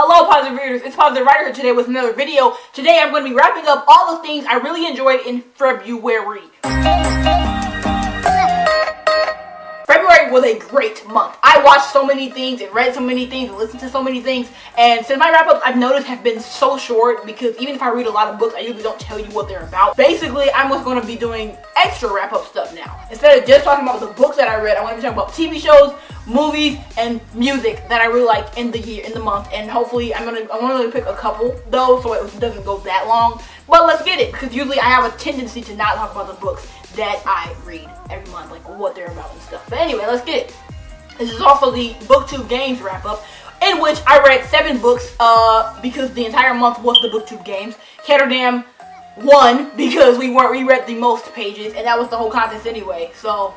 Hello Positive Readers, it's Positive Writer here today with another video. Today I'm going to be wrapping up all the things I really enjoyed in February. February was a great month. I watched so many things and read so many things and listened to so many things, and since my wrap-ups I've noticed have been so short because even if I read a lot of books I usually don't tell you what they're about. Basically I'm just going to be doing extra wrap-up stuff now. Instead of just talking about the books that I read, I want to be talking about TV shows, movies, and music that I really like in the month, and hopefully I'm going to pick a couple though so it doesn't go that long. But let's get it, because usually I have a tendency to not talk about the books that I read every month, like what they're about and stuff. But anyway, let's get it. This is also the Booktube Games wrap up, in which I read 7 books because the entire month was the Booktube Games. Catterdam won because we read the most pages, and that was the whole contest anyway. So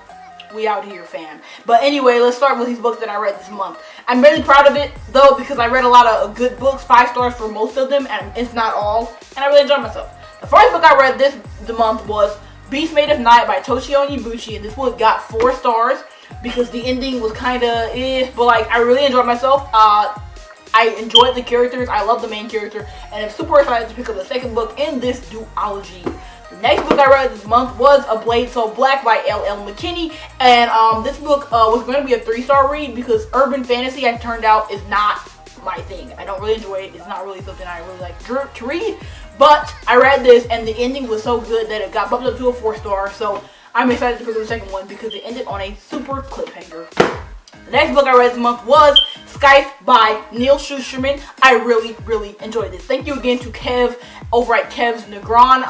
we out here, fam. But anyway, let's start with these books that I read this month. I'm really proud of it though because I read a lot of good books, 5 stars for most of them, and it's not all, and I really enjoyed myself. The first book I read the month was Beast Made of Night by Toshio Onyebuchi, and this book got 4 stars because the ending was kind of but like I really enjoyed myself. I enjoyed the characters, I love the main character, and I'm super excited to pick up the second book in this duology. The next book I read this month was A Blade So Black by L.L. McKinney, and this book was going to be a 3-star read because urban fantasy, it turned out, is not my thing. I don't really enjoy it. It's not really something I really like to read, but I read this and the ending was so good that it got bumped up to a 4-star, so I'm excited to pick up the second one because it ended on a super cliffhanger. The next book I read this month was Skype by Neil Shusterman. I really enjoyed this. Thank you again to Kev over at Kev's Negron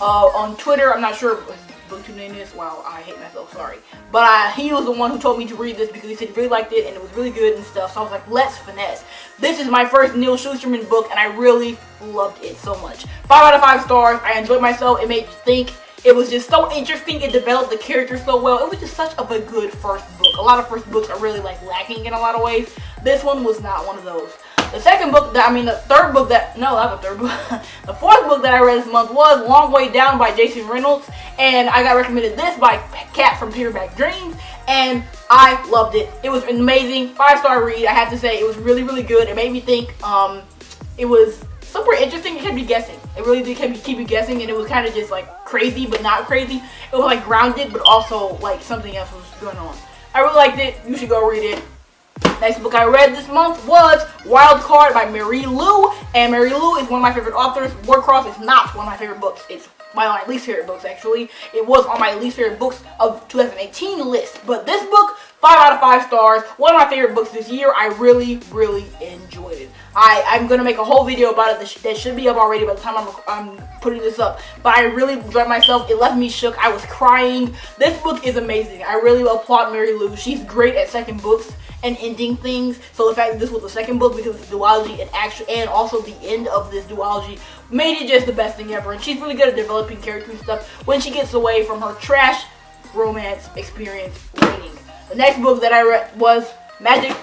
on Twitter. I'm not sure what his booktube name is. Wow, I hate myself, sorry. But he was the one who told me to read this because he said he really liked it and it was really good and stuff. So I was like, let's finesse. This is my first Neil Shusterman book and I really loved it so much. 5 out of 5 stars. I enjoyed myself. It made you think. It was just so interesting. It developed the characters so well. It was just such a good first book. A lot of first books are really like lacking in a lot of ways. This one was not one of those. The third book that, no, not the third book. The fourth book that I read this month was Long Way Down by Jason Reynolds, and I got recommended this by Kat from Paperback Dreams, and I loved it. It was an amazing 5-star read. I have to say it was really good. It made me think. It was super interesting. It kept you guessing. It really did keep you guessing, and it was kind of just like crazy but not crazy. It was like grounded but also like something else was going on. I really liked it. You should go read it. Next book I read this month was Wild Card by Mary Lou, and Mary Lou is one of my favorite authors. Warcross is not one of my favorite books. It's one of my least favorite books, actually. It was on my least favorite books of 2018 list, but this book, 5 out of 5 stars. One of my favorite books this year. I really enjoyed it. I'm gonna make a whole video about it that should be up already by the time I'm putting this up, but I really enjoyed myself. It left me shook. I was crying. This book is amazing. I really applaud Mary Lou. She's great at second books and ending things. So the fact that this was the second book because it's a duology and also the end of this duology made it just the best thing ever. And she's really good at developing characters and stuff when she gets away from her trash romance experience writing. The next book that I read was Magic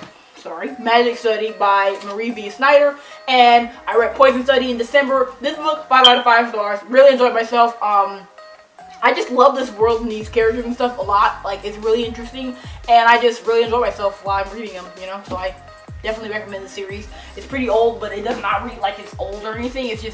Study by Marie V. Snyder, and I read Poison Study in December. This book, 5 out of 5 stars. Really enjoyed myself. I just love this world and these characters and stuff a lot. Like, it's really interesting, and I just really enjoy myself while I'm reading them, you know, so I definitely recommend the series. It's pretty old, but it does not read like it's old or anything. It's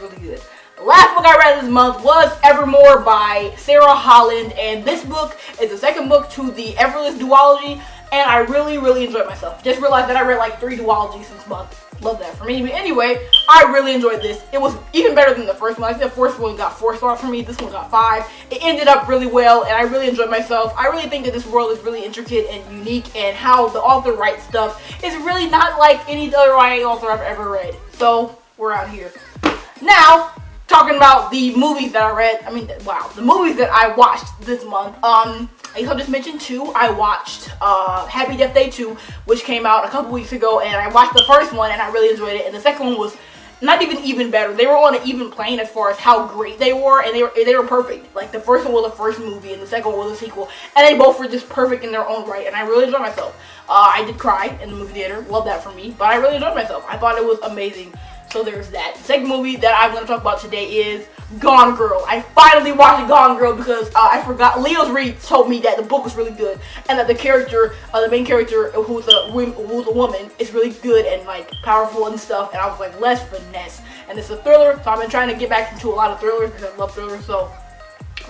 really good. The last book I read this month was Evermore by Sarah Holland, and this book is the second book to the Everless duology, and I really enjoyed myself. Just realized that I read like 3 duologies this month. Love that for me. But anyway, I really enjoyed this. It was even better than the first one. I think the first one got 4 stars for me. This one got 5. It ended up really well, and I really enjoyed myself. I really think that this world is really intricate and unique, and how the author writes stuff is really not like any other YA author I've ever read. So, we're out here. Now, talking about the movies that I read, the movies that I watched this month. I just mentioned 2. I watched Happy Death Day 2, which came out a couple weeks ago, and I watched the first one and I really enjoyed it, and the second one was not even better. They were on an even plane as far as how great they were, and they were perfect. Like, the first one was the first movie and the second one was a sequel, and they both were just perfect in their own right, and I really enjoyed myself. I did cry in the movie theater. Love that for me, but I really enjoyed myself. I thought it was amazing. So there's that. The second movie that I'm going to talk about today is Gone Girl. I finally watched Gone Girl because I forgot. Leo's Reed told me that the book was really good and that the character, the main character, who's a woman, is really good and like powerful and stuff. And I was like, let's finesse. And it's a thriller, so I've been trying to get back into a lot of thrillers because I love thrillers. So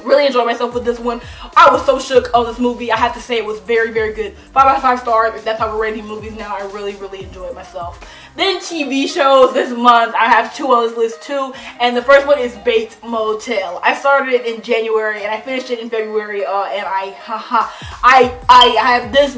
really enjoyed myself with this one. I was so shook on this movie. I have to say it was very, very good. 5 out of 5 stars. That's how we're rating movies now. I really, really enjoyed myself. Then TV shows this month. I have 2 on this list too. And the first one is Bates Motel. I started it in January and I finished it in February. And I have this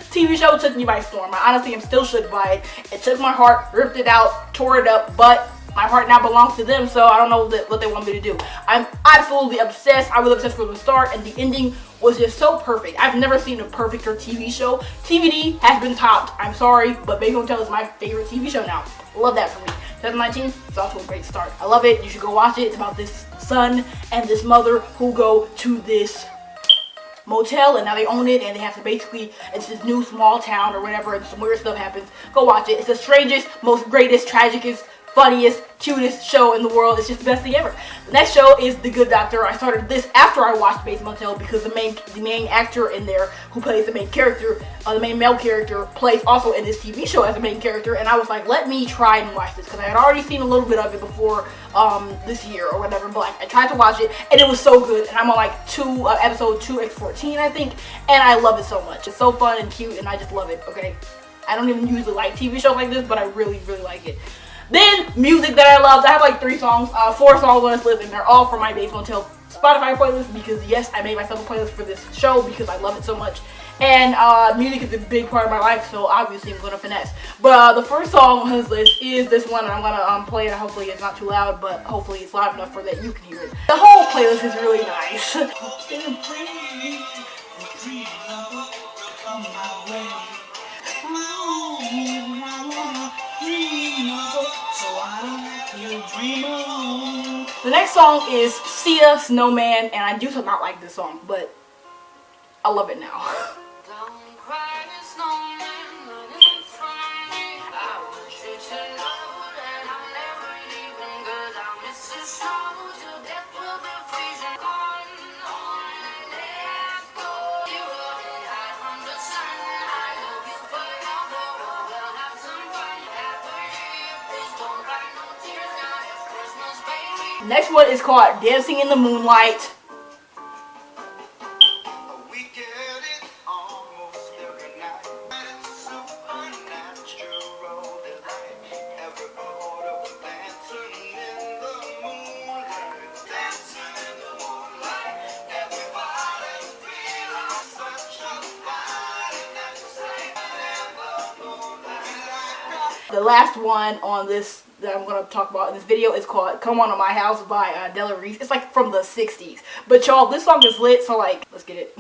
TV show took me by storm. I honestly am still shook by it. It took my heart, ripped it out, tore it up, but my heart now belongs to them, so I don't know what they want me to do. I'm absolutely obsessed. I was obsessed from the start, and the ending was just so perfect. I've never seen a perfecter TV show. TVD has been topped. I'm sorry, but Bates Motel is my favorite TV show now. Love that for me. 2019, it's off to a great start. I love it. You should go watch it. It's about this son and this mother who go to this motel, and now they own it, and they have to basically, it's this new small town or whatever, and some weird stuff happens. Go watch it. It's the strangest, most greatest, tragicest, funniest, cutest show in the world. It's just the best thing ever. The next show is The Good Doctor. I started this after I watched Bates Motel because the main actor in there who plays the main character, the main male character, plays also in this TV show as the main character, and I was like, let me try and watch this because I had already seen a little bit of it before this year or whatever, but like, I tried to watch it and it was so good, and I'm on like episode 2x14 I think, and I love it so much. It's so fun and cute and I just love it, okay? I don't even usually like TV shows like this, but I really, really like it. Then, music that I loved. I have like 4 songs on this list, and they're all from my Bates Motel Spotify playlist because, yes, I made myself a playlist for this show because I love it so much. And music is a big part of my life, so obviously I'm going to finesse. But the first song on this list is this one, and I'm going to play it. Hopefully it's not too loud, but hopefully it's loud enough for that you can hear it. The whole playlist is really nice. The next song is Sia, Snowman, and I used to not like this song, but I love it now. Next one is called Dancing in the Moonlight. The last one on this that I'm going to talk about in this video is called Come On to My House by Della Reese. It's like from the 60s. But y'all, this song is lit, so like, let's get it.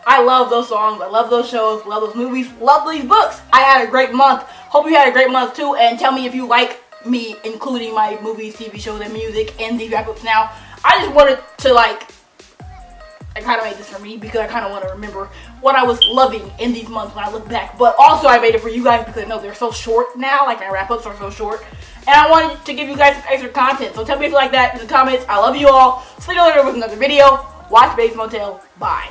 I love those songs, I love those shows, love those movies, love these books. I had a great month. Hope you had a great month too, and tell me if you like me including my movies, TV shows, and music in these wrap-ups now. I just wanted to like, I kind of made this for me because I kind of want to remember what I was loving in these months when I look back. But also I made it for you guys because I know they're so short now, like my wrap-ups are so short. And I wanted to give you guys some extra content. So tell me if you like that in the comments. I love you all. See you later with another video. Watch Bates Motel. Bye.